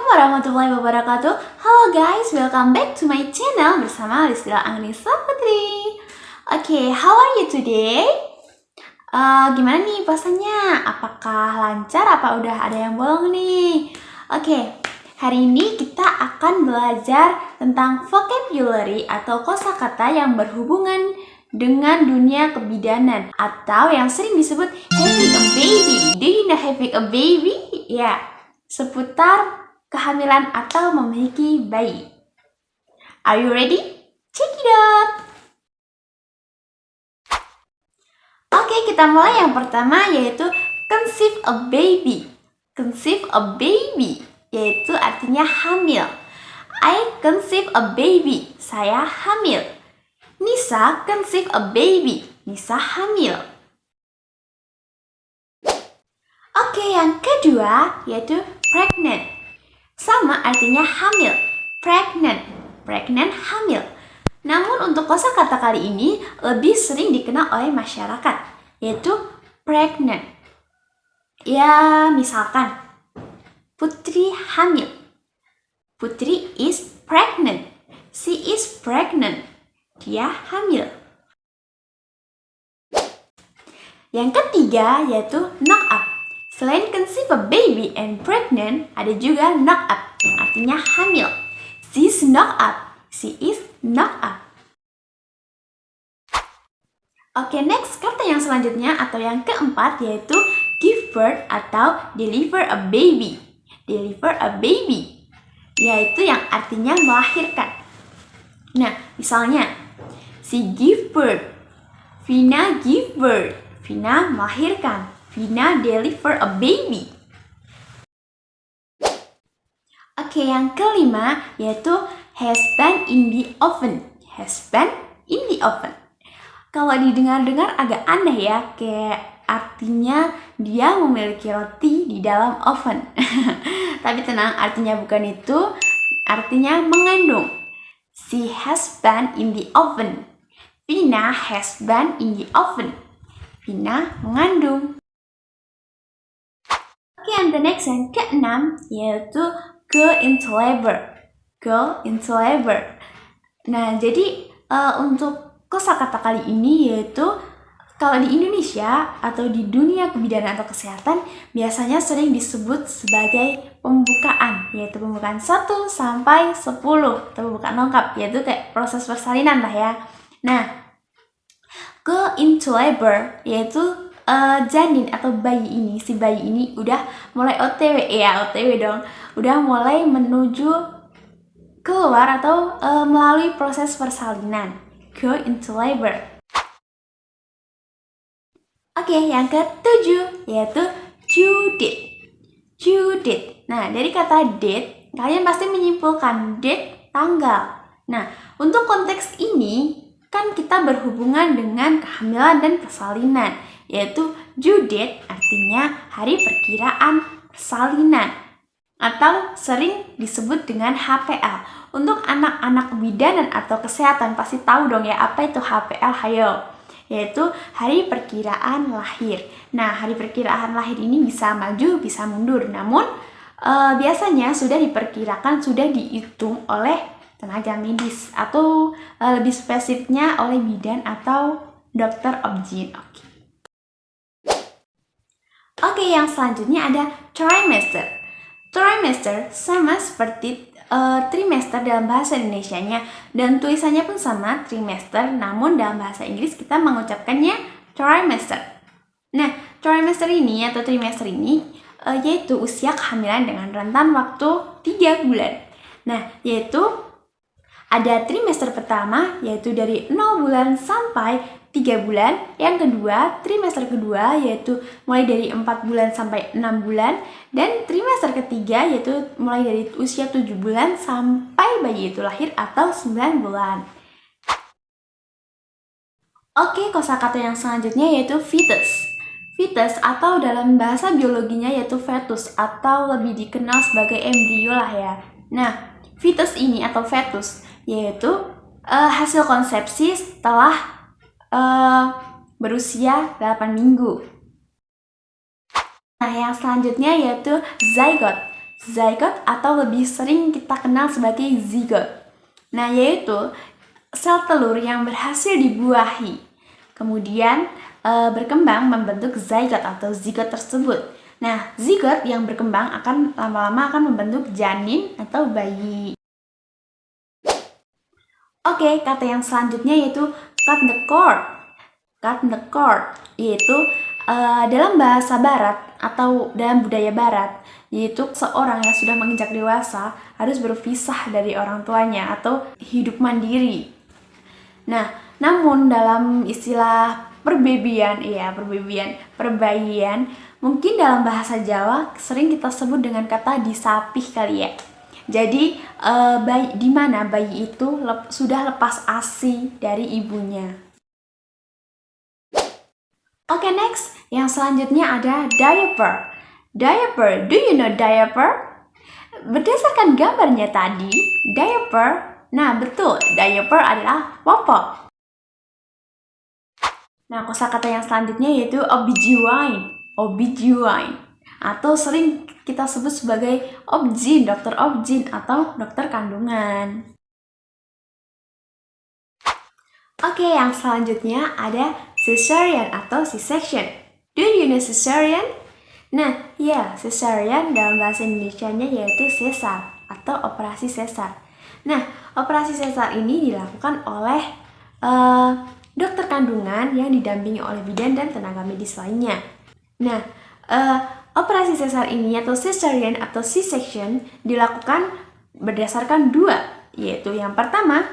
Assalamualaikum warahmatullahi wabarakatuh. Halo guys, welcome back to my channel bersama Lisila Anglisa Putri. Oke, how are you today? Gimana nih puasanya? Apakah lancar? Apa udah ada yang bolong nih? Oke, hari ini kita akan belajar tentang vocabulary atau kosakata yang berhubungan dengan dunia kebidanan atau yang sering disebut having a baby. Do you know having a baby? Ya, seputar kehamilan atau memiliki bayi. Are you ready? Check it out! Oke, kita mulai yang pertama yaitu conceive a baby. Conceive a baby yaitu artinya hamil. I conceive a baby. Saya hamil. Nisa conceive a baby. Nisa hamil. Oke, yang kedua yaitu pregnant. Sama artinya hamil. Pregnant. Pregnant, hamil. Namun untuk kosakata kali ini lebih sering dikenal oleh masyarakat, yaitu pregnant. Ya, misalkan Putri hamil. Putri is pregnant. She is pregnant. Dia hamil. Yang ketiga yaitu knock up. Selain conceive a baby and pregnant, ada juga knock up yang artinya hamil. She's knock up. She is knock up. Oke, next kata yang selanjutnya atau yang keempat yaitu give birth atau deliver a baby. Deliver a baby, yaitu yang artinya melahirkan. Nah, misalnya she give birth, Vina give birth, Vina melahirkan, Vina deliver a baby. Oke, yang kelima yaitu has been in the oven. Has been in the oven. Kalau didengar-dengar agak aneh ya, kayak artinya dia memiliki roti di dalam oven. Tapi tenang, artinya bukan itu. Artinya mengandung. She has been in the oven. Vina has been in the oven. Vina mengandung. Oke, and the next yang keenam yaitu go into labor. Go into labor. Nah, jadi untuk kosakata kali ini yaitu kalau di Indonesia atau di dunia kebidanan atau kesehatan biasanya sering disebut sebagai pembukaan, yaitu pembukaan 1 sampai 10 atau pembukaan lengkap, yaitu kayak proses persalinan lah ya. Nah, go into labor yaitu janin atau bayi ini, si bayi ini udah mulai OTW, ya OTW dong, udah mulai menuju keluar atau melalui proses persalinan. Go into labor. Oke, yang ketujuh yaitu due date. Due date. Nah, dari kata date, kalian pasti menyimpulkan date tanggal. Nah, untuk konteks ini kan kita berhubungan dengan kehamilan dan persalinan, yaitu due date artinya hari perkiraan persalinan atau sering disebut dengan HPL. Untuk anak-anak bidanan atau kesehatan pasti tahu dong ya apa itu HPL, hayo, yaitu hari perkiraan lahir. Nah, hari perkiraan lahir ini bisa maju, bisa mundur, namun biasanya sudah diperkirakan, sudah dihitung oleh tenaga medis atau lebih spesifiknya oleh bidan atau dokter obgyn. Oke, yang selanjutnya ada trimester. Trimester sama seperti trimester dalam bahasa Indonesianya dan tulisannya pun sama, trimester, namun dalam bahasa Inggris kita mengucapkannya trimester. Nah, trimester ini atau trimester ini yaitu usia kehamilan dengan rentan waktu 3 bulan. Nah, yaitu ada trimester pertama yaitu dari 0 bulan sampai 3 bulan. Yang kedua, trimester kedua yaitu mulai dari 4 bulan sampai 6 bulan. Dan trimester ketiga yaitu mulai dari usia 7 bulan sampai bayi itu lahir atau 9 bulan. Oke, kosakata yang selanjutnya yaitu fetus. Fetus atau dalam bahasa biologinya yaitu fetus atau lebih dikenal sebagai embrio lah ya. Nah, fetus ini atau fetus yaitu hasil konsepsi setelah berusia 8 minggu. Nah, yang selanjutnya yaitu zygote. zygote atau lebih sering kita kenal sebagai zigot. Nah, yaitu sel telur yang berhasil dibuahi, kemudian berkembang membentuk zygote atau zigot tersebut. Nah, zigot yang berkembang akan lama-lama akan membentuk janin atau bayi. Oke, kata yang selanjutnya yaitu cut the cord. Cut the cord yaitu dalam bahasa barat atau dalam budaya barat, yaitu seorang yang sudah menginjak dewasa harus berpisah dari orang tuanya atau hidup mandiri. Nah, namun dalam istilah perbayian, mungkin dalam bahasa Jawa sering kita sebut dengan kata disapih kali ya. Jadi di mana bayi itu sudah lepas ASI dari ibunya. Oke, next, yang selanjutnya ada diaper. Diaper, do you know diaper? Berdasarkan gambarnya tadi, diaper, nah betul, diaper adalah popok. Nah, kosakata yang selanjutnya yaitu OBGYN. OBGYN atau sering kita sebut sebagai obgyn, dokter obgyn atau dokter kandungan. Oke, yang selanjutnya ada cesarean atau C-section. Do you know cesarean? Nah, ya, cesarean dalam bahasa Indonesianya yaitu sesar atau operasi sesar. Nah, operasi sesar ini dilakukan oleh dokter kandungan yang didampingi oleh bidan dan tenaga medis lainnya. Nah, operasi sesar ini atau cesarean atau C-section dilakukan berdasarkan dua, yaitu yang pertama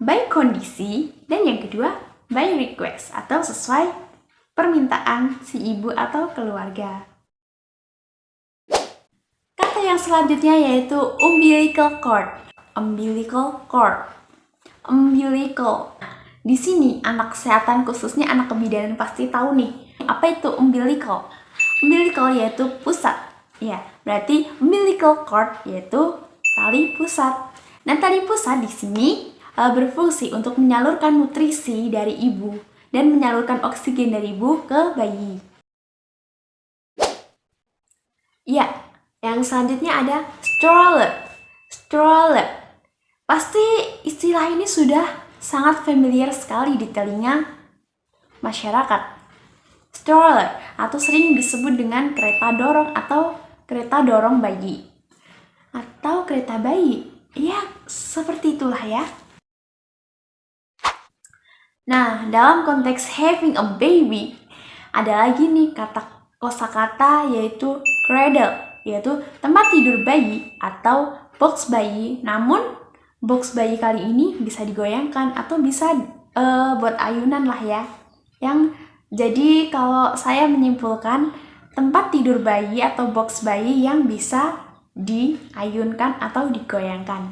by kondisi dan yang kedua by request atau sesuai permintaan si ibu atau keluarga. Kata yang selanjutnya yaitu umbilical cord. Umbilical cord. Umbilical. Di sini anak kesehatan khususnya anak kebidanan pasti tahu nih, apa itu umbilical? Umbilical yaitu pusat. Ya, berarti umbilical cord yaitu tali pusat. Nah, tali pusat di sini berfungsi untuk menyalurkan nutrisi dari ibu dan menyalurkan oksigen dari ibu ke bayi. Ya, yang selanjutnya ada stroller. Stroller. Pasti istilah ini sudah sangat familiar sekali di telinga masyarakat. Stroller atau sering disebut dengan kereta dorong atau kereta dorong bayi. Atau kereta bayi. Ya, seperti itulah ya. Nah, dalam konteks having a baby, ada lagi nih kosakata yaitu cradle, yaitu tempat tidur bayi atau box bayi. Namun, box bayi kali ini bisa digoyangkan atau bisa buat ayunan lah ya. Jadi kalau saya menyimpulkan tempat tidur bayi atau box bayi yang bisa diayunkan atau digoyangkan.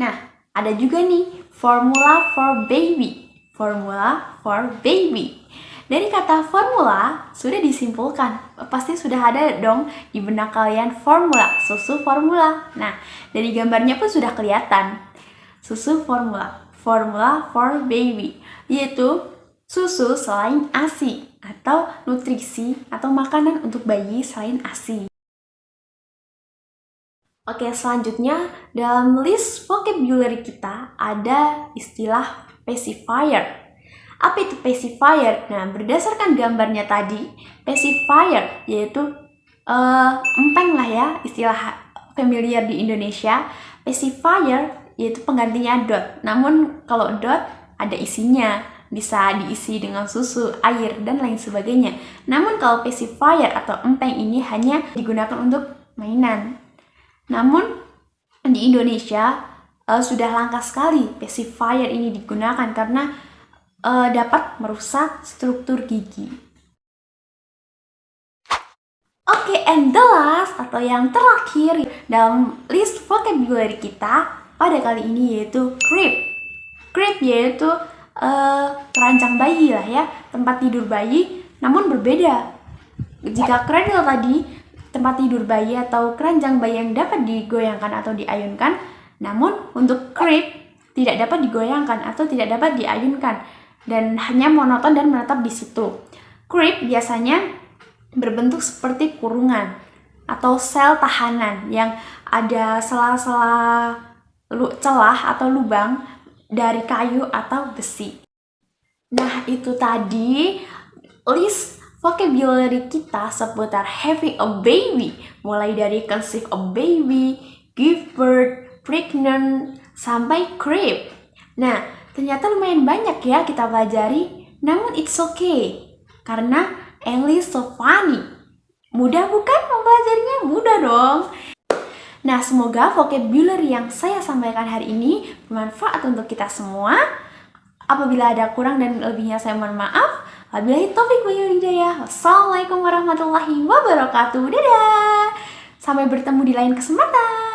Nah, ada juga nih formula for baby. Formula for baby. Dari kata formula sudah disimpulkan. Pasti sudah ada dong di benak kalian formula, susu formula. Nah, dari gambarnya pun sudah kelihatan. Susu formula. Formula for baby. Yaitu susu selain ASI atau nutrisi atau makanan untuk bayi selain ASI. Oke, selanjutnya dalam list vocabulary kita ada istilah pacifier. Apa itu pacifier? Nah, berdasarkan gambarnya tadi, pacifier yaitu empeng lah ya, istilah familiar di Indonesia. Pacifier yaitu penggantinya dot. Namun kalau dot ada isinya, bisa diisi dengan susu, air, dan lain sebagainya. Namun kalau pacifier atau empeng ini hanya digunakan untuk mainan. Namun di Indonesia sudah langka sekali pacifier ini digunakan karena dapat merusak struktur gigi. Oke, and the last atau yang terakhir dalam list vocabulary kita pada kali ini yaitu crib. Crib yaitu keranjang bayi lah ya, tempat tidur bayi, namun berbeda. Jika cradle tadi tempat tidur bayi atau keranjang bayi yang dapat digoyangkan atau diayunkan, namun untuk crib tidak dapat digoyangkan atau tidak dapat diayunkan dan hanya monoton dan menetap di situ. Crib biasanya berbentuk seperti kurungan atau sel tahanan yang ada sela-sela celah atau lubang dari kayu atau besi. Nah, itu tadi list vocabulary kita seputar having a baby, mulai dari conceive a baby, give birth, pregnant, sampai crib. Nah, ternyata lumayan banyak ya kita pelajari, namun it's okay, karena English so funny. Mudah bukan mempelajarinya? Mudah dong. Nah, semoga vocabulary yang saya sampaikan hari ini bermanfaat untuk kita semua. Apabila ada kurang dan lebihnya saya mohon maaf. Wabillahi taufiq wal hidayah. Wassalamualaikum warahmatullahi wabarakatuh. Dadah. Sampai bertemu di lain kesempatan.